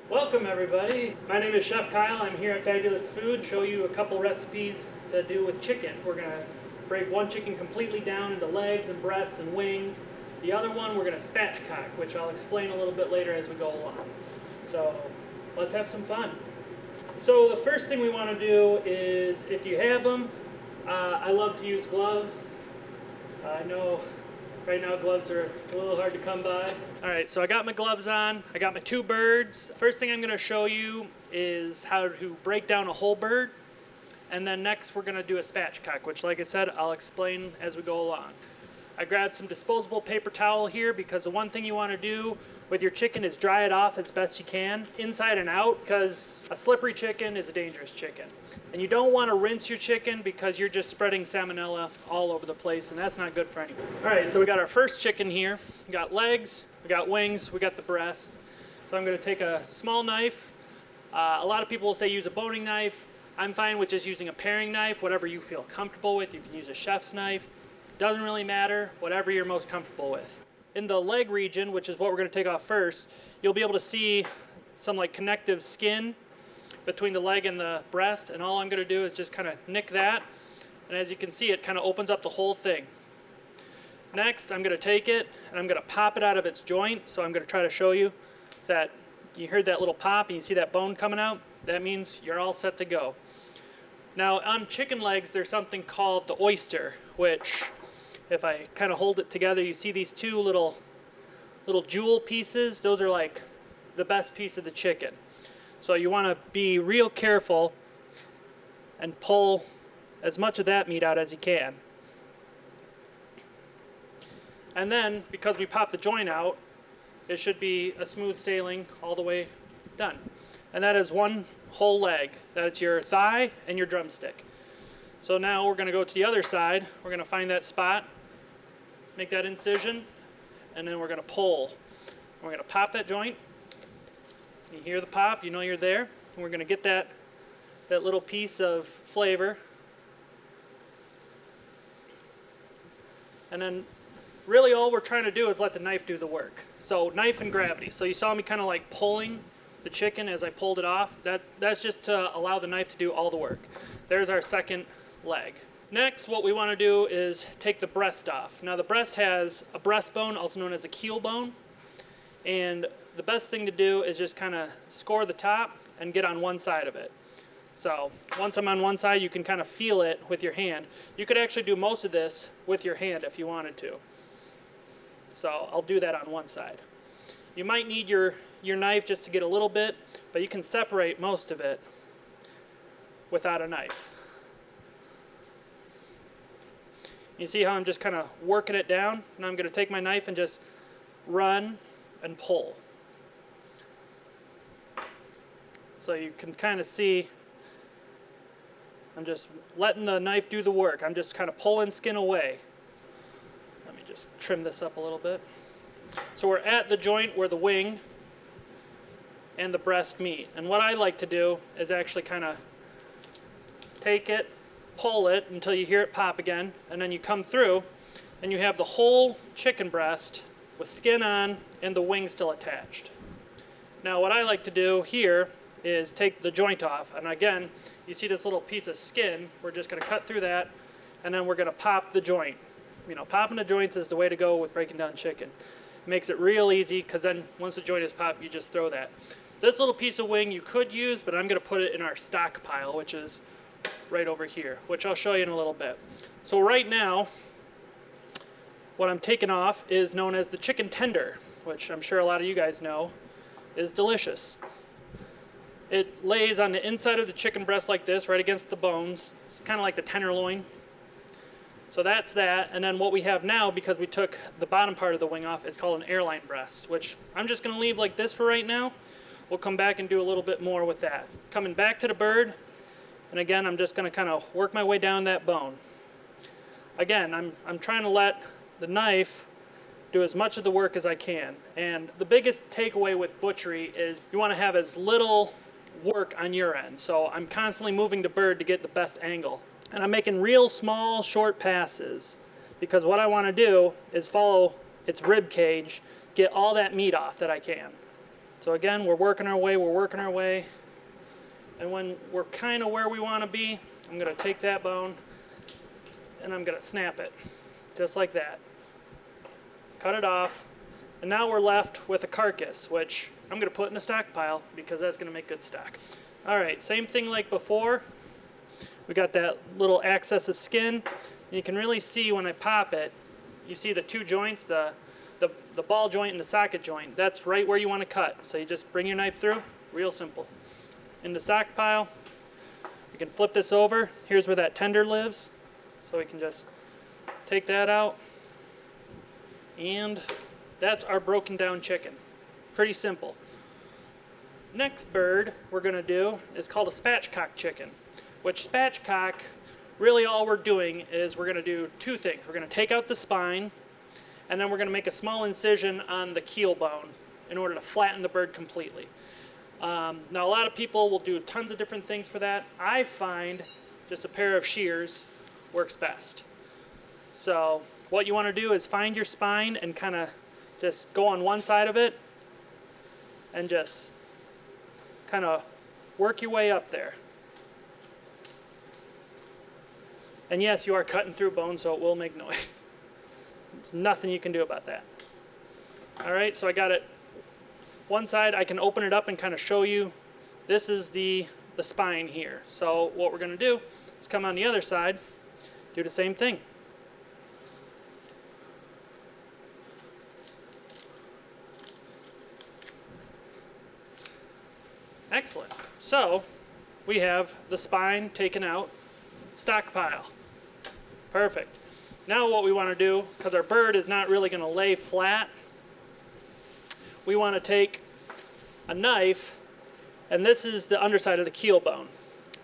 Welcome everybody. My name is Chef Kyle. I'm here at Fabulous Food to show you a couple recipes to do with chicken. We're going to break one chicken completely down into legs and breasts and wings. The other one we're going to spatchcock, which I'll explain a little bit later as we go along. So let's have some fun. So the first thing we want to do is, if you have them, I love to use gloves. I know right now gloves are a little hard to come by. All right, so I got my gloves on. I got my two birds. First thing I'm going to show you is how to break down a whole bird. And then next we're going to do a spatchcock, which like I said, I'll explain as we go along. I grabbed some disposable paper towel here because the one thing you want to do with your chicken is dry it off as best you can, inside and out, because a slippery chicken is a dangerous chicken. And you don't want to rinse your chicken because you're just spreading salmonella all over the place, and that's not good for anyone. All right, so we got our first chicken here. We got legs, we got wings, we got the breast. So I'm going to take a small knife. A lot of people will say use a boning knife. I'm fine with just using a paring knife, whatever you feel comfortable with. You can use a chef's knife. Doesn't really matter, whatever you're most comfortable with. In the leg region, which is what we're going to take off first, you'll be able to see some like connective skin between the leg and the breast, and all I'm going to do is just kind of nick that, and as you can see, it kind of opens up the whole thing. Next, I'm going to take it and I'm going to pop it out of its joint. So I'm going to try to show you that you heard that little pop and you see that bone coming out. That means you're all set to go. Now on chicken legs, there's something called the oyster, which if I kind of hold it together, you see these two little jewel pieces. Those are like the best piece of the chicken. So you want to be real careful and pull as much of that meat out as you can. And then, because we popped the joint out, it should be a smooth sailing all the way done. And that is one whole leg. That's your thigh and your drumstick. So now we're going to go to the other side. We're going to find that spot, make that incision, and then we're going to pull. We're going to pop that joint. You hear the pop, you know you're there. And we're going to get that little piece of flavor. And then really all we're trying to do is let the knife do the work. So knife and gravity. So you saw me kind of like pulling the chicken as I pulled it off. That's just to allow the knife to do all the work. There's our second leg. Next, what we want to do is take the breast off. Now the breast has a breastbone, also known as a keel bone, and the best thing to do is just kind of score the top and get on one side of it. So once I'm on one side, you can kind of feel it with your hand. You could actually do most of this with your hand if you wanted to. So I'll do that on one side. You might need your knife just to get a little bit, but you can separate most of it without a knife. You see how I'm just kind of working it down? Now I'm going to take my knife and just run and pull. So you can kind of see I'm just letting the knife do the work. I'm just kind of pulling skin away. Let me just trim this up a little bit. So we're at the joint where the wing and the breast meet. And what I like to do is actually kind of take it, pull it until you hear it pop again, and then you come through and you have the whole chicken breast with skin on and the wing still attached. Now what I like to do here is take the joint off, and again you see this little piece of skin. We're just going to cut through that, and then we're going to pop the joint. You know, popping the joints is the way to go with breaking down chicken. It makes it real easy, because then once the joint is popped, you just throw that. This little piece of wing you could use, but I'm going to put it in our stock pile, which is right over here, which I'll show you in a little bit. So right now, what I'm taking off is known as the chicken tender, which I'm sure a lot of you guys know is delicious. It lays on the inside of the chicken breast like this, right against the bones. It's kind of like the tenderloin. So that's that, and then what we have now, because we took the bottom part of the wing off, it's called an airline breast, which I'm just going to leave like this for right now. We'll come back and do a little bit more with that. Coming back to the bird, and again, I'm just going to kind of work my way down that bone. Again, I'm trying to let the knife do as much of the work as I can. And the biggest takeaway with butchery is you want to have as little work on your end. So I'm constantly moving the bird to get the best angle. And I'm making real small, short passes, because what I want to do is follow its rib cage, get all that meat off that I can. So again, we're working our way. And when we're kind of where we want to be, I'm going to take that bone and I'm going to snap it, just like that. Cut it off. And now we're left with a carcass, which I'm going to put in the stockpile because that's going to make good stock. All right, same thing like before. We got that little access of skin. And you can really see when I pop it, you see the two joints, the ball joint and the socket joint. That's right where you want to cut. So you just bring your knife through, real simple. In the stockpile, you can flip this over. Here's where that tender lives. So we can just take that out. And that's our broken down chicken. Pretty simple. Next bird we're going to do is called a spatchcock chicken, which spatchcock, really all we're doing is we're going to do two things. We're going to take out the spine, and then we're going to make a small incision on the keel bone in order to flatten the bird completely. Now a lot of people will do tons of different things for that. I find just a pair of shears works best. So what you want to do is find your spine and kind of just go on one side of it and just kind of work your way up there. And yes, you are cutting through bone, so it will make noise. There's nothing you can do about that. All right, so I got it. One side, I can open it up and kind of show you. This is the spine here. So what we're going to do is come on the other side, do the same thing. Excellent. So we have the spine taken out, stockpile. Perfect. Now what we want to do, because our bird is not really going to lay flat, we want to take a knife, and this is the underside of the keel bone.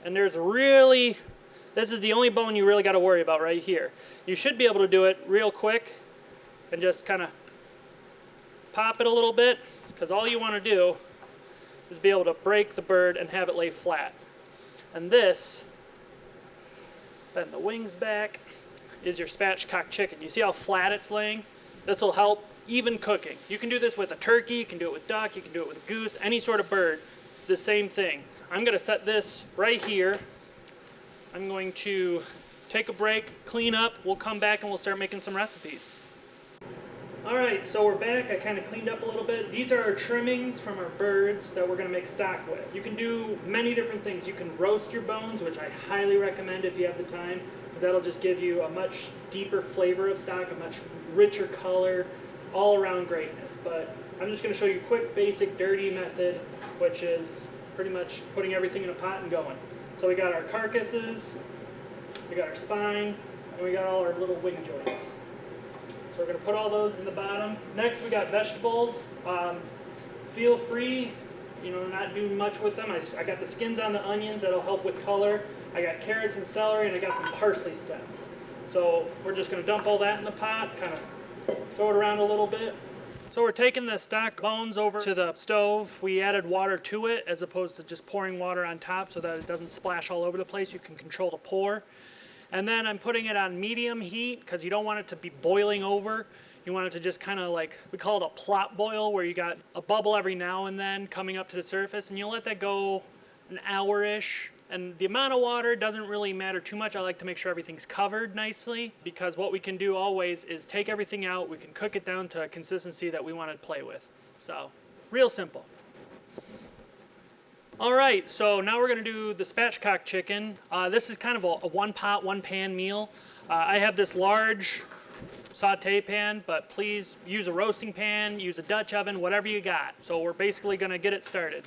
And this is the only bone you really got to worry about right here. You should be able to do it real quick and just kind of pop it a little bit, because all you want to do is be able to break the bird and have it lay flat. And this, bend the wings back, is your spatchcock chicken. You see how flat it's laying? This will help even cooking. You can do this with a turkey, you can do it with duck, you can do it with a goose, any sort of bird, the same thing. I'm going to set this right here. I'm going to take a break, clean up, we'll come back and we'll start making some recipes. Alright, so we're back. I kind of cleaned up a little bit. These are our trimmings from our birds that we're going to make stock with. You can do many different things. You can roast your bones, which I highly recommend if you have the time, because that'll just give you a much deeper flavor of stock, a much richer color, all around greatness. But I'm just going to show you a quick, basic, dirty method, which is pretty much putting everything in a pot and going. So we got our carcasses, we got our spine, and we got all our little wing joints. So we're going to put all those in the bottom. Next we got vegetables. Feel free, not do much with them. I got the skins on the onions, that'll help with color. I got carrots and celery, and I got some parsley stems. So we're just going to dump all that in the pot, kind of throw it around a little bit. So we're taking the stock bones over to the stove. We added water to it as opposed to just pouring water on top so that it doesn't splash all over the place. You can control the pour. And then I'm putting it on medium heat because you don't want it to be boiling over. You want it to just kind of like, we call it a plop boil, where you got a bubble every now and then coming up to the surface, and you let that go an hour-ish. And the amount of water doesn't really matter too much. I like to make sure everything's covered nicely, because what we can do always is take everything out, we can cook it down to a consistency that we want to play with. So, real simple. Alright, so now we're going to do the spatchcock chicken. This is kind of a one-pot, one-pan meal. I have this large saute pan, but please use a roasting pan, use a Dutch oven, whatever you got. So we're basically going to get it started.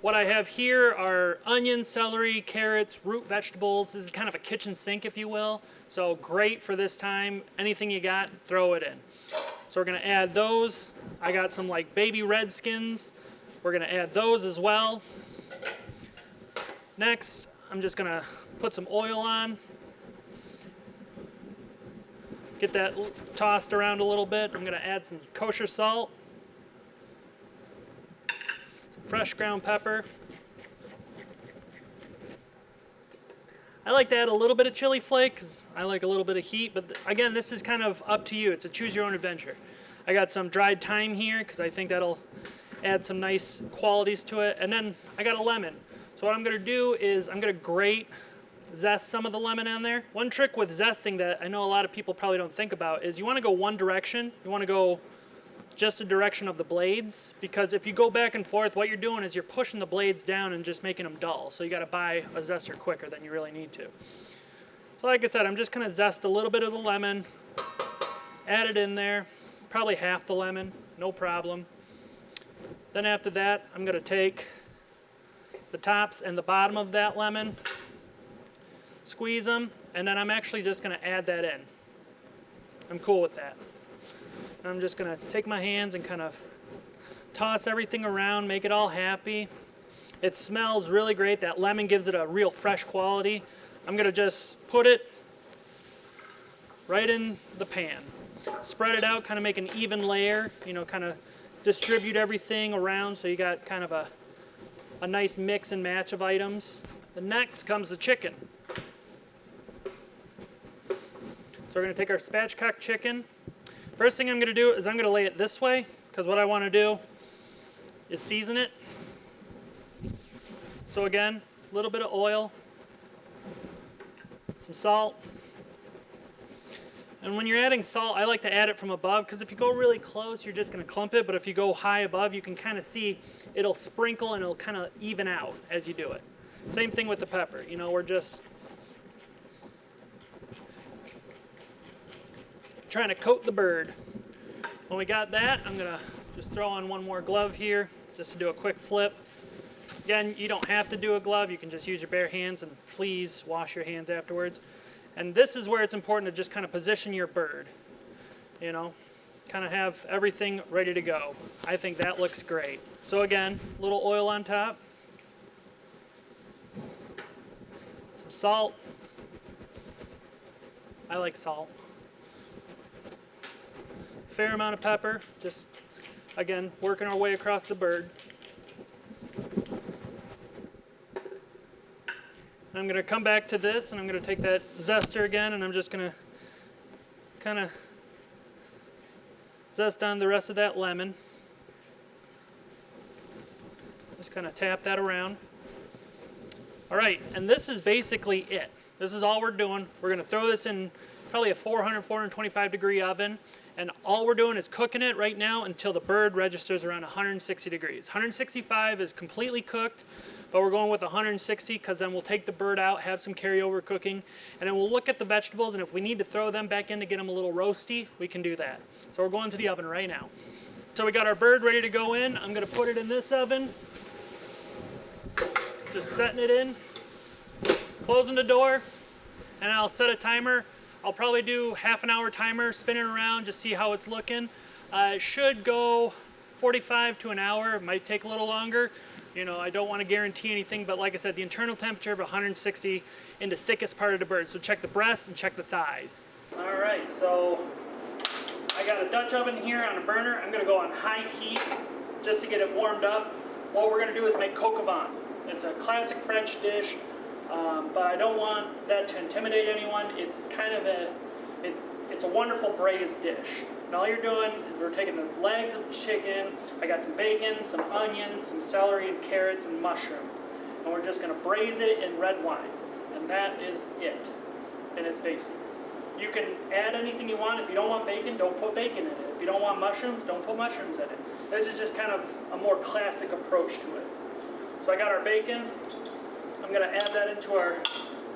What I have here are onions, celery, carrots, root vegetables. This is kind of a kitchen sink, if you will. So great for this time. Anything you got, throw it in. So we're going to add those. I got some like baby redskins. We're going to add those as well. Next, I'm just going to put some oil on. Get that tossed around a little bit. I'm going to add some kosher salt. Some fresh ground pepper. I like to add a little bit of chili flake because I like a little bit of heat. But again, this is kind of up to you. It's a choose your own adventure. I got some dried thyme here because I think that'll add some nice qualities to it. And then I got a lemon. So what I'm gonna do is I'm gonna zest some of the lemon in there. One trick with zesting that I know a lot of people probably don't think about is you wanna go one direction. You wanna go just the direction of the blades, because if you go back and forth, what you're doing is you're pushing the blades down and just making them dull. So you gotta buy a zester quicker than you really need to. So like I said, I'm just gonna zest a little bit of the lemon, add it in there, probably half the lemon, no problem. Then after that, I'm gonna take the tops and the bottom of that lemon, squeeze them, and then I'm actually just gonna add that in. I'm cool with that. I'm just gonna take my hands and kind of toss everything around, make it all happy. It smells really great. That lemon gives it a real fresh quality. I'm gonna just put it right in the pan. Spread it out, kind of make an even layer, you know, kind of distribute everything around so you got kind of a nice mix and match of items. The next comes the chicken. So we're gonna take our spatchcock chicken. First thing I'm going to do is I'm going to lay it this way, because what I want to do is season it. So again, a little bit of oil, some salt. And when you're adding salt, I like to add it from above, because if you go really close, you're just going to clump it. But if you go high above, you can kind of see it'll sprinkle and it'll kind of even out as you do it. Same thing with the pepper. You know, we're just trying to coat the bird. When we got that, I'm gonna just throw on one more glove here just to do a quick flip. Again, you don't have to do a glove, you can just use your bare hands, and please wash your hands afterwards. And this is where it's important to just kind of position your bird, you know, kind of have everything ready to go. I think that looks great. So again, a little oil on top, some salt. I like salt. Fair amount of pepper, just again working our way across the bird. And I'm going to come back to this and I'm going to take that zester again and I'm just going to kind of zest on the rest of that lemon. Just kind of tap that around. All right, and this is basically it. This is all we're doing. We're going to throw this in probably a 400, 425 degree oven. And all we're doing is cooking it right now until the bird registers around 160 degrees. 165 is completely cooked, but we're going with 160 because then we'll take the bird out, have some carryover cooking, and then we'll look at the vegetables, and if we need to throw them back in to get them a little roasty, we can do that. So we're going to the oven right now. So we got our bird ready to go in. I'm gonna put it in this oven. Just setting it in, closing the door, and I'll set a timer. I'll probably do half an hour timer, spinning around, just see how it's looking. It should go 45 to an hour. It might take a little longer. You know, I don't want to guarantee anything, but like I said, the internal temperature of 160 in the thickest part of the bird. So check the breasts and check the thighs. All right, so I got a Dutch oven here on a burner. I'm gonna go on high heat just to get it warmed up. What we're gonna do is make coq au vin. It's a classic French dish. But I don't want that to intimidate anyone. It's kind of it's a wonderful braised dish. And all you're doing is we're taking the legs of chicken. I got some bacon, some onions, some celery and carrots and mushrooms. And we're just gonna braise it in red wine. And that is it in its basics. You can add anything you want. If you don't want bacon, don't put bacon in it. If you don't want mushrooms, don't put mushrooms in it. This is just kind of a more classic approach to it. So I got our bacon. I'm going to add that into our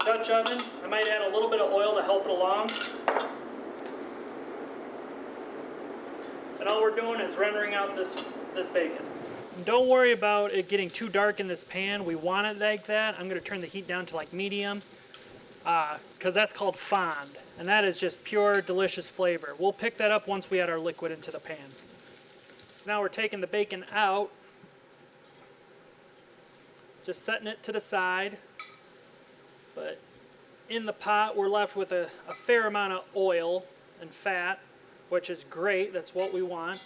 Dutch oven. I might add a little bit of oil to help it along. And all we're doing is rendering out this bacon. And don't worry about it getting too dark in this pan. We want it like that. I'm going to turn the heat down to like medium because that's called fond. And that is just pure, delicious flavor. We'll pick that up once we add our liquid into the pan. Now we're taking the bacon out. Just setting it to the side, but in the pot we're left with a fair amount of oil and fat, which is great. That's what we want,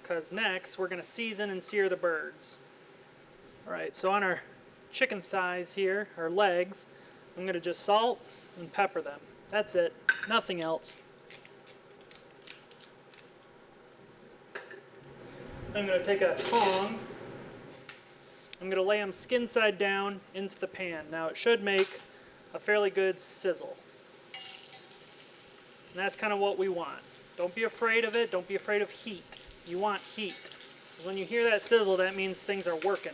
because next we're going to season and sear the birds. Alright, so on our chicken thighs here, our legs, I'm going to just salt and pepper them. That's it, nothing else. I'm going to take a tong. I'm going to lay them skin side down into the pan. Now it should make a fairly good sizzle. And that's kind of what we want. Don't be afraid of it. Don't be afraid of heat. You want heat. When you hear that sizzle, that means things are working.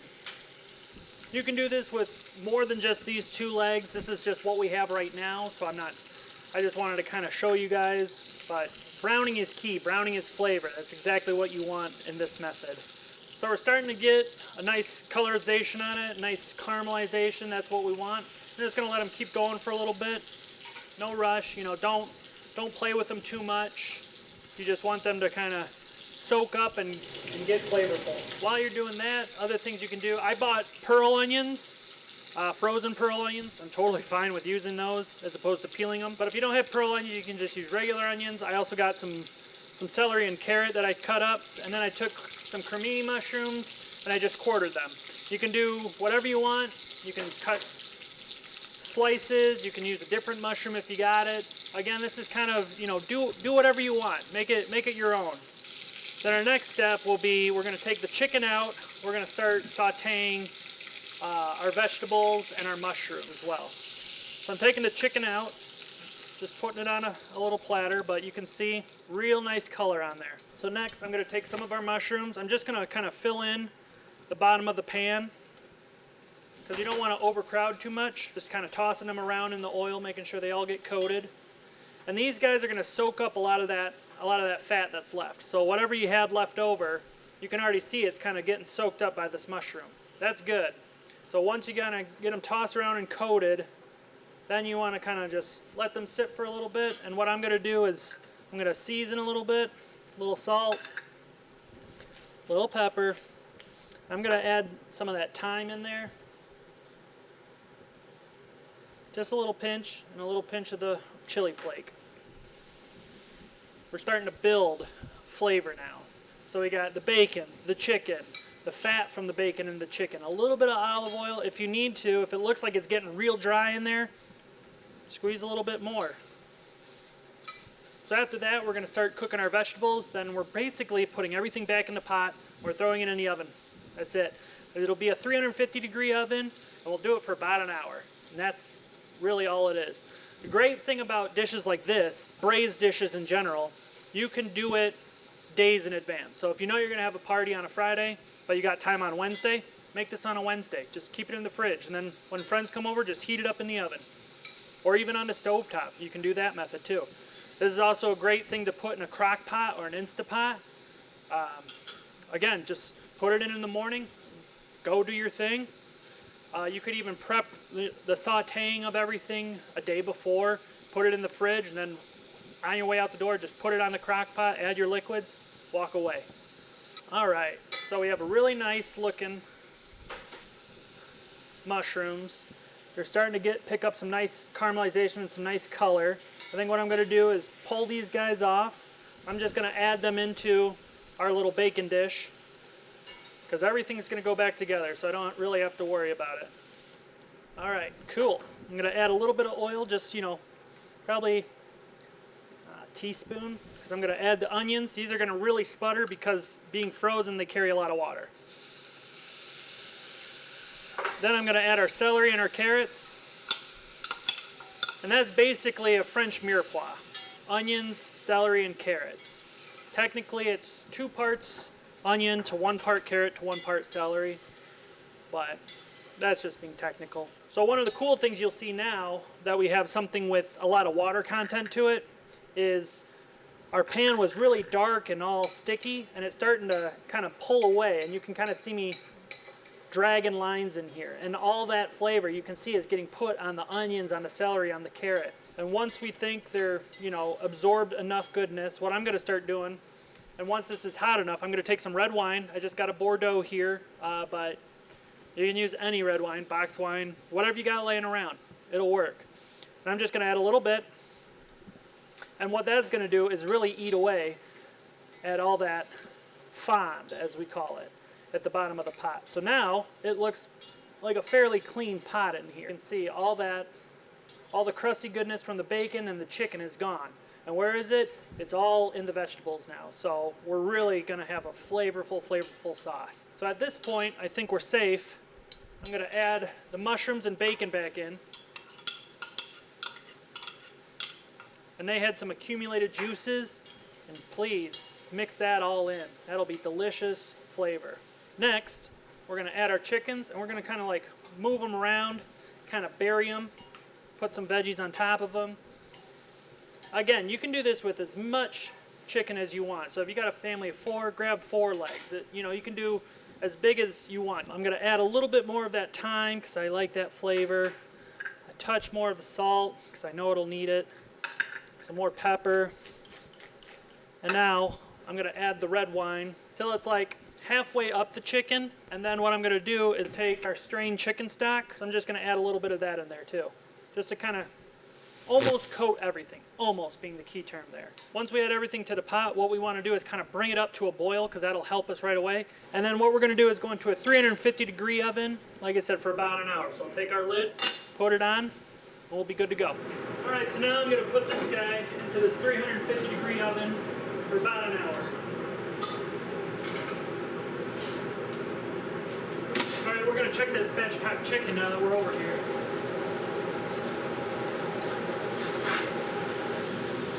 You can do this with more than just these 2 legs. This is just what we have right now, so I just wanted to kind of show you guys. But browning is key. Browning is flavor. That's exactly what you want in this method. So we're starting to get a nice colorization on it, nice caramelization. That's what we want. I'm just going to let them keep going for a little bit. No rush. You know, don't play with them too much. You just want them to kind of soak up and get flavorful. While you're doing that, other things you can do. I bought pearl onions, frozen pearl onions. I'm totally fine with using those as opposed to peeling them. But if you don't have pearl onions, you can just use regular onions. I also got some celery and carrot that I cut up, and then I took some cremini mushrooms and I just quartered them. You can do whatever you want. You can cut slices. You can use a different mushroom if you got it. Again, this is kind of, you know, do whatever you want. Make it your own. Then our next step will be, we're going to take the chicken out. We're going to start sauteing our vegetables and our mushrooms as well. So I'm taking the chicken out, just putting it on a little platter, but you can see real nice color on there. So next I'm going to take some of our mushrooms. I'm just going to kind of fill in the bottom of the pan because you don't want to overcrowd too much. Just kind of tossing them around in the oil, making sure they all get coated. And these guys are going to soak up a lot of that fat that's left. So whatever you had left over, you can already see it's kind of getting soaked up by this mushroom. That's good. So once you kind of get them tossed around and coated, then you want to kind of just let them sit for a little bit. And what I'm going to do is I'm going to season a little bit, a little salt, a little pepper. I'm going to add some of that thyme in there. Just a little pinch, and a little pinch of the chili flake. We're starting to build flavor now. So we got the bacon, the chicken, the fat from the bacon and the chicken, a little bit of olive oil if you need to. If it looks like it's getting real dry in there, squeeze a little bit more. So after that, we're going to start cooking our vegetables. Then we're basically putting everything back in the pot. We're throwing it in the oven. That's it. It'll be a 350-degree oven, and we'll do it for about an hour. And that's really all it is. The great thing about dishes like this, braised dishes in general, you can do it days in advance. So if you know you're going to have a party on a Friday, but you got time on Wednesday, make this on a Wednesday. Just keep it in the fridge, and then when friends come over, just heat it up in the oven. Or even on the stovetop. You can do that method too. This is also a great thing to put in a crock pot or an Instapot. Again, just put it in the morning, go do your thing. You could even prep the sauteing of everything a day before, put it in the fridge, and then on your way out the door, just put it on the crock pot, add your liquids, walk away. Alright, so we have a really nice looking mushrooms. They're starting to pick up some nice caramelization and some nice color. I think what I'm going to do is pull these guys off. I'm just going to add them into our little bacon dish because everything's going to go back together, so I don't really have to worry about it. Alright, cool. I'm going to add a little bit of oil, just, you know, probably a teaspoon, because I'm going to add the onions. These are going to really sputter because being frozen, they carry a lot of water. Then I'm going to add our celery and our carrots. And that's basically a French mirepoix. Onions, celery, and carrots. Technically, it's 2 parts onion to 1 part carrot to 1 part celery. But that's just being technical. So one of the cool things you'll see now that we have something with a lot of water content to it is our pan was really dark and all sticky, and it's starting to kind of pull away, and you can kind of see me dragging lines in here, and all that flavor you can see is getting put on the onions, on the celery, on the carrot. And once we think they're, you know, absorbed enough goodness, what I'm going to start doing, and once this is hot enough, I'm going to take some red wine. I just got a Bordeaux here, but you can use any red wine, box wine, whatever you got laying around. It'll work. And I'm just going to add a little bit, and what that's going to do is really eat away at all that fond, as we call it, at the bottom of the pot. So now it looks like a fairly clean pot in here. You can see all the crusty goodness from the bacon and the chicken is gone. And where is it? It's all in the vegetables now. So we're really gonna have a flavorful sauce. So at this point, I think we're safe. I'm gonna add the mushrooms and bacon back in. And they had some accumulated juices, and please mix that all in. That'll be delicious flavor. Next, we're gonna add our chickens, and we're gonna kind of like move them around, kind of bury them, put some veggies on top of them. Again, you can do this with as much chicken as you want. So if you got a family of 4, grab 4 legs. You can do as big as you want. I'm gonna add a little bit more of that thyme because I like that flavor. A touch more of the salt because I know it'll need it. Some more pepper. And now I'm gonna add the red wine till it's like halfway up the chicken. And then what I'm gonna do is take our strained chicken stock. So I'm just gonna add a little bit of that in there too. Just to kind of almost coat everything, almost being the key term there. Once we add everything to the pot, what we want to do is kind of bring it up to a boil because that'll help us right away. And then what we're going to do is go into a 350-degree oven, like I said, for about an hour. So I'll take our lid, put it on, and we'll be good to go. All right, so now I'm going to put this guy into this 350-degree oven for about an hour. All right, we're going to check that spatchcock chicken now that we're over here.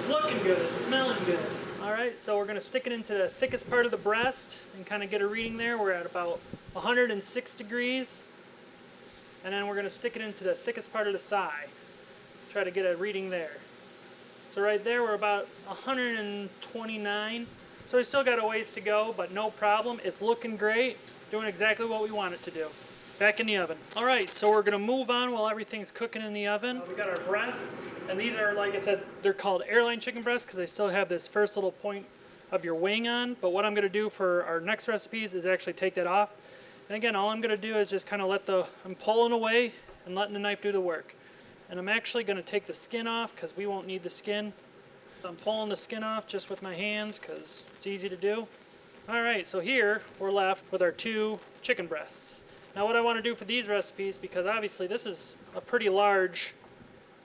Looking good, smelling good. All right, so we're gonna stick it into the thickest part of the breast and kind of get a reading there. We're at about 106 degrees. And then we're gonna stick it into the thickest part of the thigh. Try to get a reading there. So right there, we're about 129. So we still got a ways to go, but no problem. It's looking great, doing exactly what we want it to do. Back in the oven. All right, so we're gonna move on while everything's cooking in the oven. We got our breasts, and these are, like I said, they're called airline chicken breasts because they still have this first little point of your wing on. But what I'm gonna do for our next recipes is actually take that off. And again, all I'm gonna do is just kind of I'm pulling away and letting the knife do the work. And I'm actually gonna take the skin off because we won't need the skin. I'm pulling the skin off just with my hands because it's easy to do. All right, so here we're left with our 2 chicken breasts. Now what I want to do for these recipes, because obviously this is a pretty large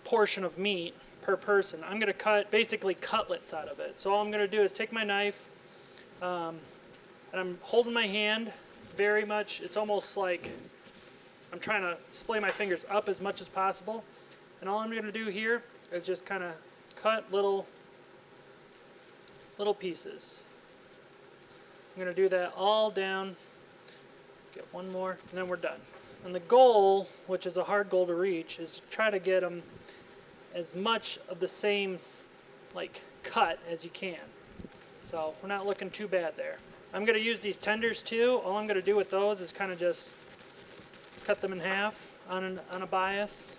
portion of meat per person, I'm going to cut basically cutlets out of it. So all I'm going to do is take my knife, and I'm holding my hand very much, it's almost like I'm trying to splay my fingers up as much as possible. And all I'm going to do here is just kind of cut little pieces. I'm going to do that all down. Get one more, and then we're done. And the goal, which is a hard goal to reach, is to try to get them as much of the same cut as you can. So we're not looking too bad there. I'm going to use these tenders too. All I'm going to do with those is kind of just cut them in half on a bias.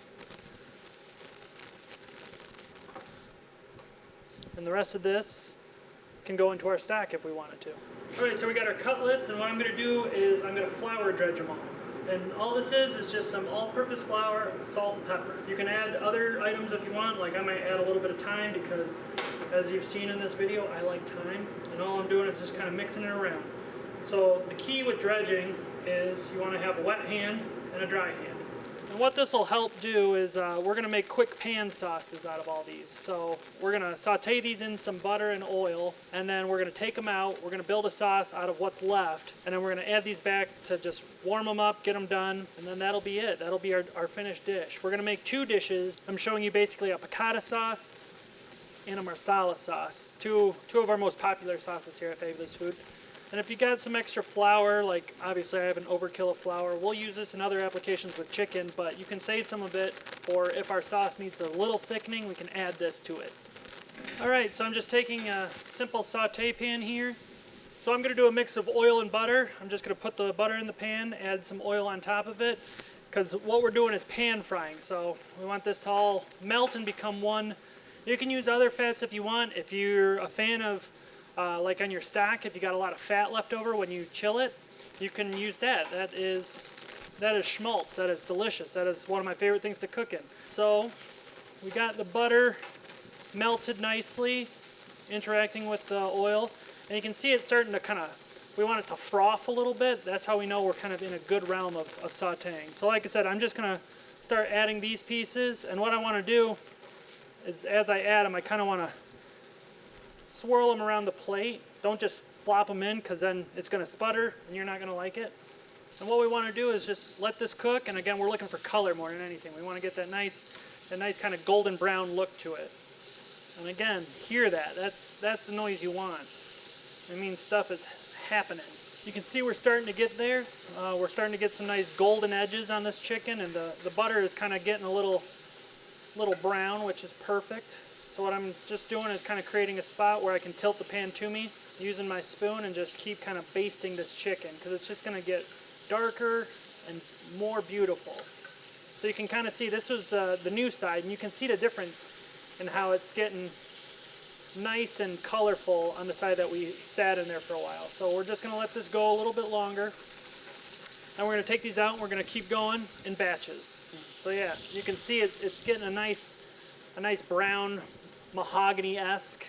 And the rest of this can go into our stock if we wanted to. Alright, so we got our cutlets, and what I'm going to do is I'm going to flour dredge them all. And all this is just some all-purpose flour, salt, and pepper. You can add other items if you want, like I might add a little bit of thyme because, as you've seen in this video, I like thyme. And all I'm doing is just kind of mixing it around. So the key with dredging is you want to have a wet hand and a dry hand. And what this will help do is we're going to make quick pan sauces out of all these. So we're going to saute these in some butter and oil, and then we're going to take them out. We're going to build a sauce out of what's left, and then we're going to add these back to just warm them up, get them done, and then that'll be it. That'll be our finished dish. We're going to make 2 dishes. I'm showing you basically a Picatta sauce and a Marsala sauce. Two of our most popular sauces here at Fabulous Food. And if you got some extra flour, like obviously I have an overkill of flour, we'll use this in other applications with chicken, but you can save some of it, or if our sauce needs a little thickening, we can add this to it. Alright, so I'm just taking a simple saute pan here. So I'm going to do a mix of oil and butter. I'm just going to put the butter in the pan, add some oil on top of it, because what we're doing is pan frying, so we want this to all melt and become one. You can use other fats if you want. If you're a fan of like on your stock, if you got a lot of fat left over when you chill it, you can use that. That is schmaltz. That is delicious. That is one of my favorite things to cook in. So we got the butter melted nicely, interacting with the oil, and you can see it starting to we want it to froth a little bit. That's how we know we're kind of in a good realm of sauteing. So like I said, I'm just going to start adding these pieces, and what I want to do is as I add them, I kind of want to swirl them around the plate. Don't just flop them in, because then it's going to sputter and you're not going to like it. And what we want to do is just let this cook, and again, we're looking for color more than anything. We want to get that nice kind of golden brown look to it. And again, hear that. That's the noise you want. It means stuff is happening. You can see we're starting to get there. We're starting to get some nice golden edges on this chicken, and the butter is kind of getting a little brown, which is perfect. So what I'm just doing is kind of creating a spot where I can tilt the pan to me using my spoon and just keep kind of basting this chicken, because it's just going to get darker and more beautiful. So you can kind of see this was the new side, and you can see the difference in how it's getting nice and colorful on the side that we sat in there for a while. So we're just going to let this go a little bit longer. And we're going to take these out and we're going to keep going in batches. So yeah, you can see it's getting a nice brown mahogany-esque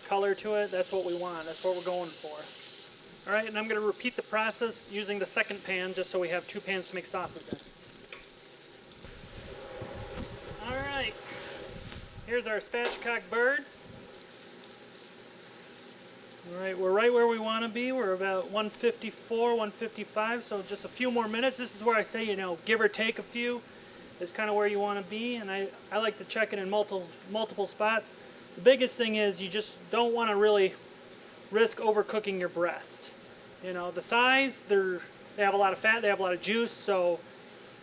color to it. That's what we want. That's what we're going for. All right, and I'm going to repeat the process using the second pan just so we have 2 pans to make sauces in. All right, here's our spatchcock bird. All right, we're right where we want to be. We're about 154, 155, so just a few more minutes. This is where I say, you know, give or take a few is kind of where you want to be, and I like to check it in multiple spots. The biggest thing is you just don't want to really risk overcooking your breast. You know, the thighs, they have a lot of fat, they have a lot of juice, so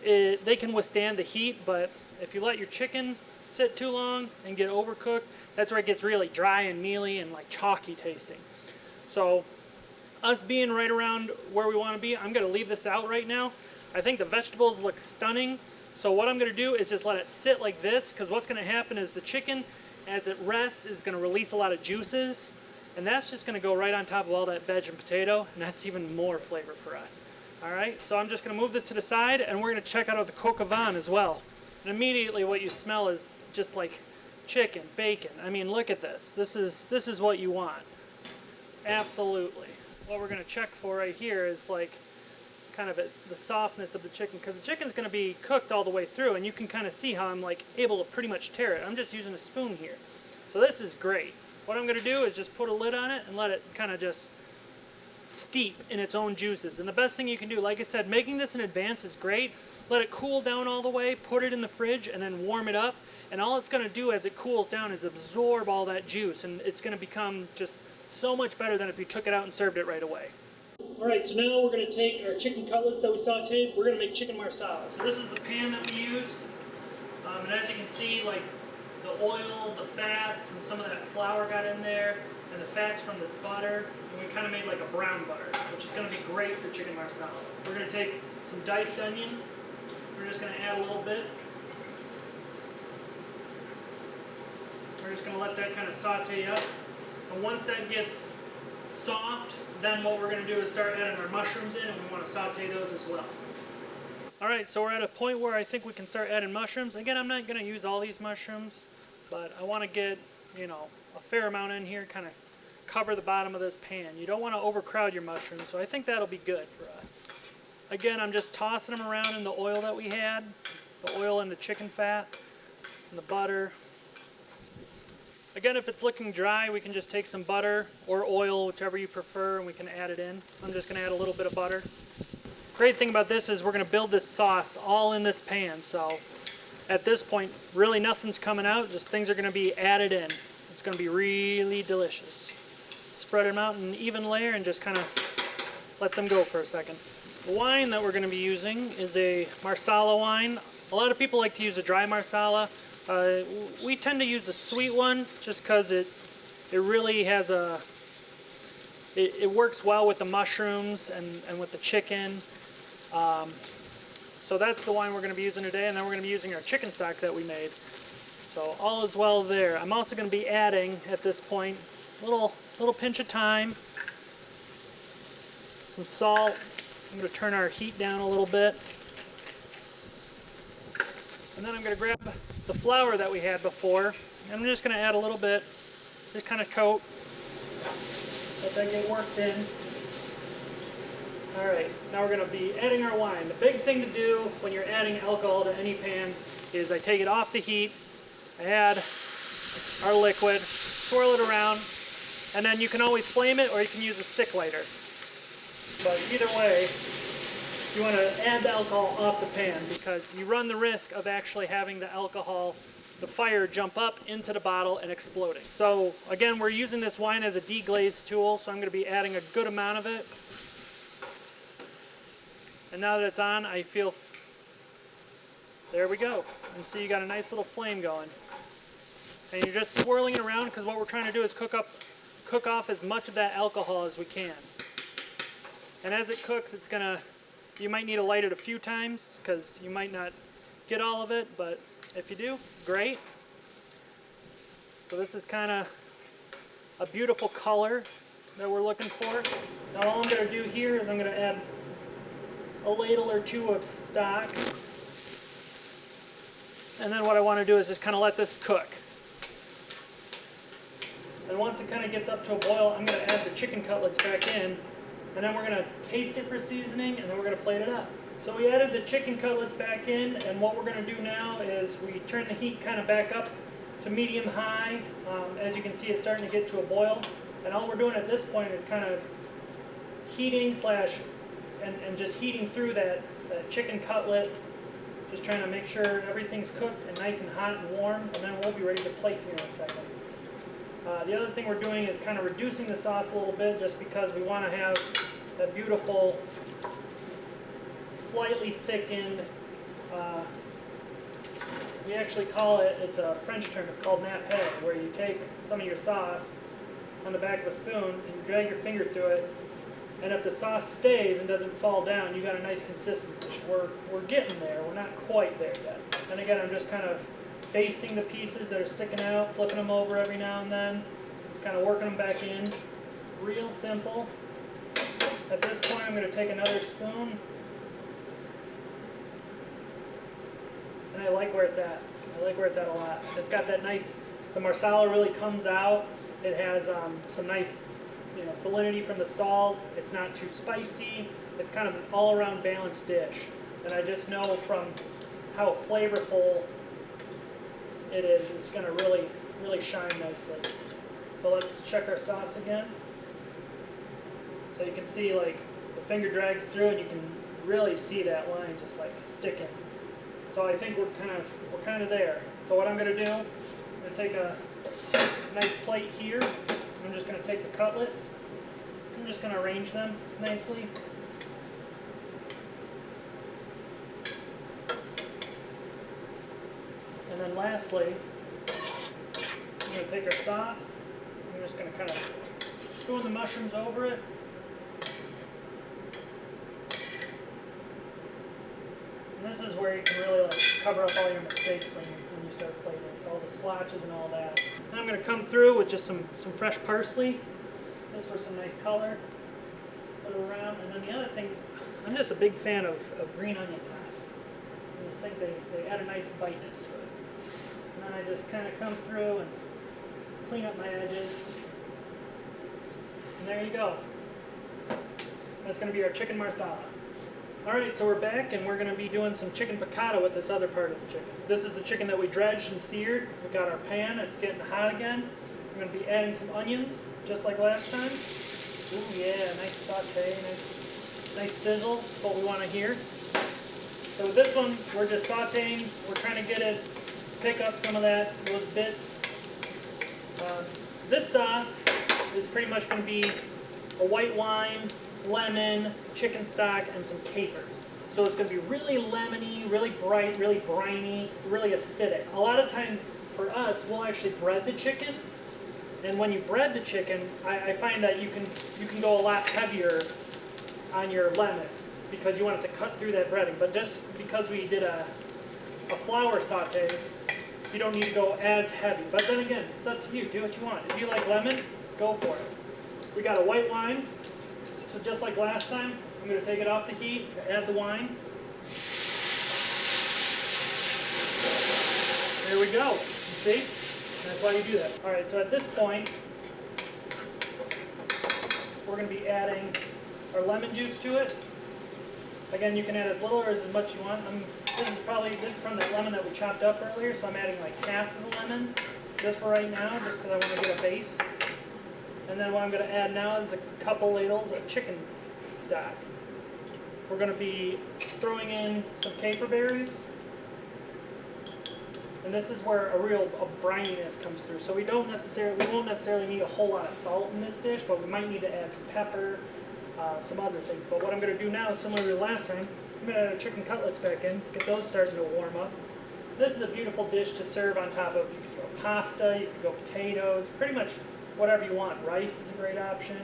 they can withstand the heat, but if you let your chicken sit too long and get overcooked, that's where it gets really dry and mealy and like chalky tasting. So us being right around where we want to be, I'm going to leave this out right now. I think the vegetables look stunning. So what I'm going to do is just let it sit like this, because what's going to happen is the chicken, as it rests, is going to release a lot of juices, and that's just going to go right on top of all that veg and potato, and that's even more flavor for us. All right, so I'm just going to move this to the side, and we're going to check out the coq au vin as well. And immediately what you smell is just like chicken, bacon. I mean, look at this. This is what you want. Absolutely. What we're going to check for right here is like kind of the softness of the chicken, because the chicken's going to be cooked all the way through, and you can kind of see how I'm like able to pretty much tear it. I'm just using a spoon here. So this is great. What I'm going to do is just put a lid on it and let it kind of just steep in its own juices. And the best thing you can do, like I said, making this in advance is great. Let it cool down all the way, put it in the fridge, and then warm it up. And all it's going to do as it cools down is absorb all that juice, and it's going to become just so much better than if you took it out and served it right away. Alright, so now we're going to take our chicken cutlets that we sauteed. We're going to make chicken marsala. So this is the pan that we used. And as you can see, like the oil, the fats, and some of that flour got in there, and the fats from the butter. And we kind of made like a brown butter, which is going to be great for chicken marsala. We're going to take some diced onion. We're just going to add a little bit. We're just going to let that kind of saute up. And once that gets soft, then what we're going to do is start adding our mushrooms in, and we want to saute those as well. Alright, so we're at a point where I think we can start adding mushrooms. Again, I'm not going to use all these mushrooms, but I want to get, you know, a fair amount in here, kind of cover the bottom of this pan. You don't want to overcrowd your mushrooms, so I think that'll be good for us. Again, I'm just tossing them around in the oil that we had, the oil and the chicken fat, and the butter. Again, if it's looking dry, we can just take some butter or oil, whichever you prefer, and we can add it in. I'm just going to add a little bit of butter. Great thing about this is we're going to build this sauce all in this pan, so at this point, really nothing's coming out, just things are going to be added in. It's going to be really delicious. Spread them out in an even layer and just kind of let them go for a second. The wine that we're going to be using is a Marsala wine. A lot of people like to use a dry Marsala. We tend to use the sweet one just because it really has it works well with the mushrooms and with the chicken. So that's the wine we're going to be using today, and then we're going to be using our chicken stock that we made. So all is well there. I'm also going to be adding at this point a little pinch of thyme, some salt. I'm going to turn our heat down a little bit. And then I'm going to grab the flour that we had before, and I'm just going to add a little bit, just kind of coat, let that get worked in. Alright, now we're going to be adding our wine. The big thing to do when you're adding alcohol to any pan is I take it off the heat, I add our liquid, swirl it around, and then you can always flame it or you can use a stick lighter. But either way, you want to add the alcohol off the pan because you run the risk of actually having the alcohol, the fire jump up into the bottle and exploding. So again, we're using this wine as a deglaze tool, so I'm going to be adding a good amount of it. And now that it's on, I feel, there we go. And see, you got a nice little flame going. And you're just swirling it around because what we're trying to do is cook off as much of that alcohol as we can. And as it cooks, it's gonna, you might need to light it a few times because you might not get all of it, but if you do, great. So this is kind of a beautiful color that we're looking for. Now all I'm gonna do here is I'm gonna add a ladle or two of stock. And then what I want to do is just kind of let this cook. And once it kind of gets up to a boil, I'm going to add the chicken cutlets back in, and then we're going to taste it for seasoning, and then we're going to plate it up. So we added the chicken cutlets back in, and what we're going to do now is we turn the heat kind of back up to medium-high. As you can see, it's starting to get to a boil, and all we're doing at this point is kind of heating and just heating through that chicken cutlet, just trying to make sure everything's cooked and nice and hot and warm, and then we'll be ready to plate here in a second. The other thing we're doing is kind of reducing the sauce a little bit just because we want to have that beautiful, slightly thickened, we actually call it, it's a French term, it's called nappe, where you take some of your sauce on the back of a spoon and you drag your finger through it, and if the sauce stays and doesn't fall down, you got a nice consistency. We're getting there. We're not quite there yet. And again, I'm just kind of basting the pieces that are sticking out, flipping them over every now and then, just kind of working them back in. Real simple. At this point, I'm going to take another spoon, and I like where it's at. I like where it's at a lot. It's got that nice, the Marsala really comes out. It has some nice, salinity from the salt. It's not too spicy. It's kind of an all-around balanced dish. And I just know from how flavorful it is, it's going to really, really shine nicely. So let's check our sauce again. So you can see like the finger drags through and you can really see that line just like sticking. So I think we're kind of there. So what I'm going to do, I'm going to take a nice plate here. I'm just going to take the cutlets. I'm just going to arrange them nicely. And then lastly, I'm going to take our sauce. I'm just going to kind of spoon the mushrooms over it. And this is where you can really cover up all your mistakes when you start plating. So all the splotches and all that. And I'm going to come through with just some fresh parsley. Just for some nice color. Put it around. And then the other thing, I'm just a big fan of green onion tops. I just think they add a nice biteness to it. And then I just kind of come through and clean up my edges. And there you go. That's going to be our chicken Marsala. Alright, so we're back and we're going to be doing some chicken picatta with this other part of the chicken. This is the chicken that we dredged and seared. We got our pan, it's getting hot again. We're going to be adding some onions, just like last time. Ooh yeah, nice saute, nice sizzle, that's what we want to hear. So with this one, we're just sauteing, we're trying to get it, pick up some of those bits. This sauce is pretty much going to be a white wine, lemon, chicken stock, and some capers. So it's going to be really lemony, really bright, really briny, really acidic. A lot of times for us, we'll actually bread the chicken. And when you bread the chicken, I find that you can go a lot heavier on your lemon because you want it to cut through that breading. But just because we did a flour saute, you don't need to go as heavy. But then again, it's up to you. Do what you want. If you like lemon, go for it. We got a white wine. So just like last time, I'm going to take it off the heat, add the wine. There we go. You see? That's why you do that. Alright, so at this point, we're going to be adding our lemon juice to it. Again, you can add as little or as much you want. This is from the lemon that we chopped up earlier, so I'm adding like half of the lemon. just for right now, just because I want to get a base. And then what I'm going to add now is a couple ladles of chicken stock. We're going to be throwing in some caper berries. And this is where a brininess comes through. So we won't necessarily need a whole lot of salt in this dish, but we might need to add some pepper, some other things. But what I'm going to do now is similar to last time. I'm going to add our chicken cutlets back in, get those starting to warm up. This is a beautiful dish to serve on top of, you could go pasta, you could go potatoes, pretty much whatever you want. Rice is a great option.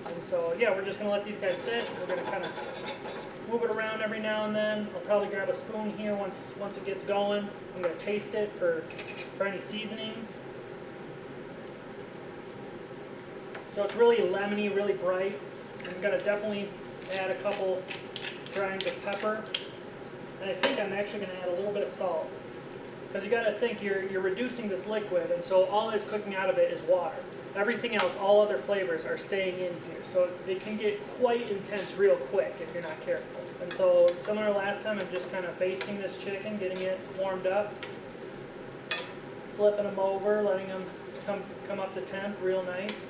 And so, yeah, we're just going to let these guys sit. We're going to kind of move it around every now and then. I'll probably grab a spoon here once it gets going. I'm going to taste it for any seasonings. So it's really lemony, really bright. I'm going to definitely add a couple grinds of pepper. And I think I'm actually going to add a little bit of salt. Because you got to think you're reducing this liquid, and so all that's cooking out of it is water. Everything else, all other flavors are staying in here. So it can get quite intense real quick if you're not careful. And so similar to last time, I'm just kind of basting this chicken, getting it warmed up, flipping them over, letting them come up to temp real nice.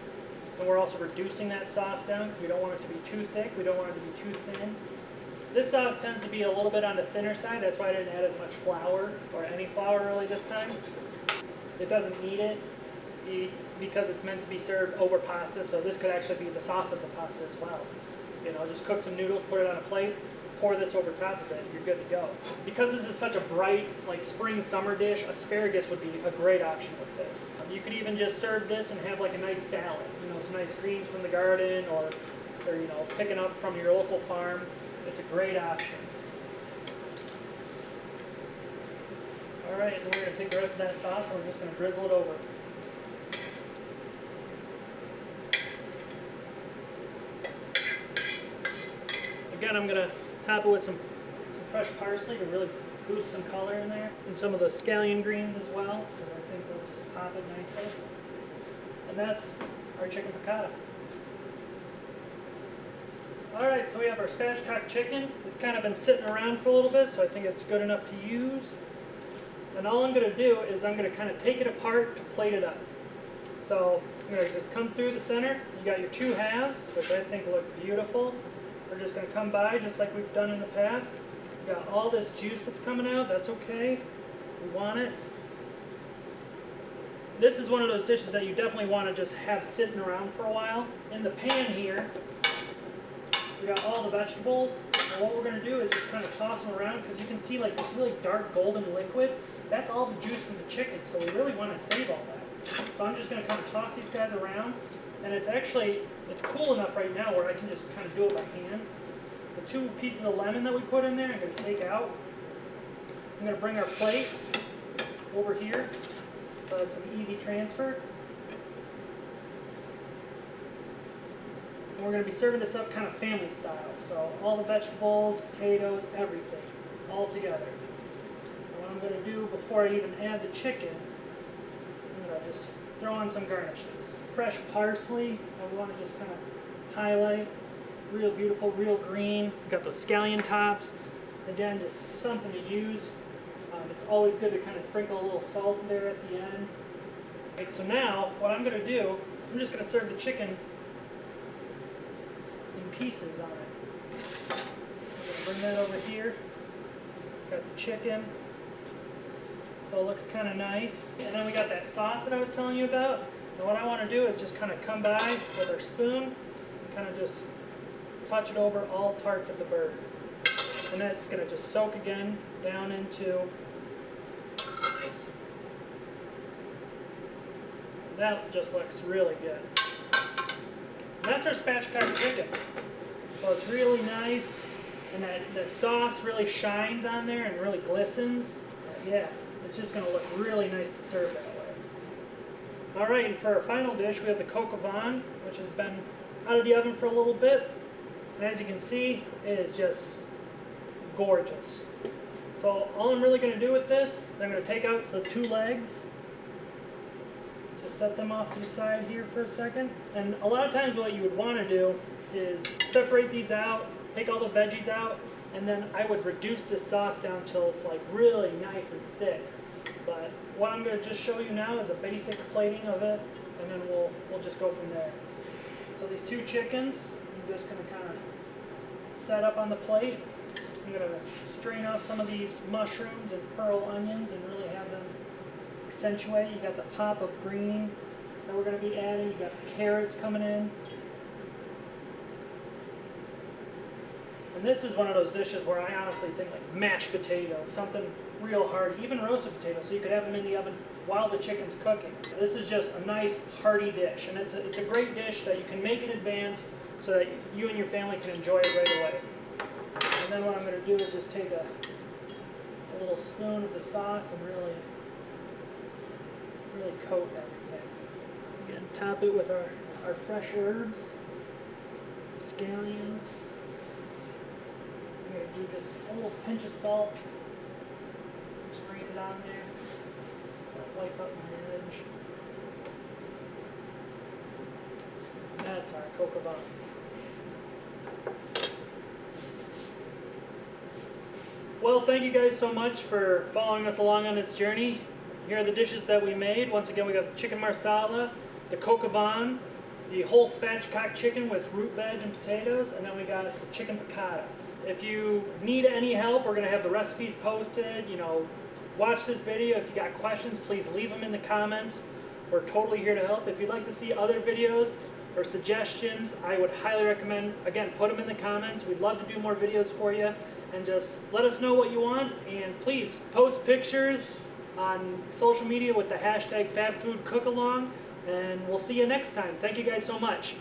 And we're also reducing that sauce down because we don't want it to be too thick. We don't want it to be too thin. This sauce tends to be a little bit on the thinner side. That's why I didn't add as much flour, or any flour really this time. It doesn't need it because it's meant to be served over pasta, so this could actually be the sauce of the pasta as well. You know, just cook some noodles, put it on a plate, pour this over top of it, you're good to go. Because this is such a bright, like spring, summer dish, asparagus would be a great option with this. You could even just serve this and have like a nice salad, you know, some nice greens from the garden, or you know, picking up from your local farm. It's a great option. All right, and we're going to take the rest of that sauce and we're just going to drizzle it over. Again, I'm going to top it with some fresh parsley to really boost some color in there, and some of the scallion greens as well, because I think they'll just pop it nicely. And that's our chicken piccata. Alright, so we have our spatchcock chicken. It's kind of been sitting around for a little bit, so I think it's good enough to use. And all I'm going to do is I'm going to kind of take it apart to plate it up. So I'm going to just come through the center. You got your two halves, which I think look beautiful. We're just going to come by just like we've done in the past. You got all this juice that's coming out. That's okay. We want it. This is one of those dishes that you definitely want to just have sitting around for a while. In the pan here, we got all the vegetables, and what we're going to do is just kind of toss them around, because you can see like this really dark golden liquid. That's all the juice from the chicken, so we really want to save all that. So I'm just going to kind of toss these guys around, and it's cool enough right now where I can just kind of do it by hand. The two pieces of lemon that we put in there, I'm going to take out. I'm going to bring our plate over here, so it's an easy transfer. We're going to be serving this up kind of family style, so all the vegetables, potatoes, everything, all together. And what I'm going to do before I even add the chicken, I'm going to just throw on some garnishes. Fresh parsley, I want to just kind of highlight, real beautiful, real green. We've got those scallion tops, again, just something to use. It's always good to kind of sprinkle a little salt there at the end. Right, so now, what I'm going to do, I'm just going to serve the chicken pieces on it. I'm going to bring that over here. Got the chicken. So it looks kind of nice. And then we got that sauce that I was telling you about. And what I want to do is just kind of come by with our spoon and kind of just touch it over all parts of the burger. And that's going to just soak again down into. That just looks really good. And that's our spatchcock chicken. So it's really nice, and that sauce really shines on there and really glistens. Yeah, it's just going to look really nice to serve that way. All right, and for our final dish, we have the coq au vin, which has been out of the oven for a little bit. And as you can see, it is just gorgeous. So all I'm really going to do with this is I'm going to take out the two legs. Just set them off to the side here for a second. And a lot of times what you would want to do is separate these out, take all the veggies out, and then I would reduce this sauce down till it's like really nice and thick. But what I'm going to just show you now is a basic plating of it, and then we'll just go from there. So these 2 chickens, I'm just going to kind of set up on the plate. I'm going to strain off some of these mushrooms and pearl onions and really have them accentuate. You got the pop of green that we're going to be adding. You got the carrots coming in. And this is one of those dishes where I honestly think like mashed potatoes, something real hearty, even roasted potatoes, so you could have them in the oven while the chicken's cooking. This is just a nice hearty dish, and it's a great dish that you can make in advance so that you and your family can enjoy it right away. And then what I'm going to do is just take a little spoon of the sauce and really coat everything. Again, top it with our fresh herbs, scallions. I'm going to do just a little pinch of salt. Just grate it on there. Wipe up my edge. That's our coq au vin. Well, thank you guys so much for following us along on this journey. Here are the dishes that we made. Once again, we got the chicken marsala, the coq au vin, the whole spatchcock chicken with root veg and potatoes, and then we got the chicken piccata. If you need any help, we're going to have the recipes posted. You know, watch this video. If you got questions, please leave them in the comments. We're totally here to help. If you'd like to see other videos or suggestions, I would highly recommend, again, put them in the comments. We'd love to do more videos for you. And just let us know what you want, and please post pictures on social media with the hashtag FabFoodCookAlong, and we'll see you next time. Thank you guys so much.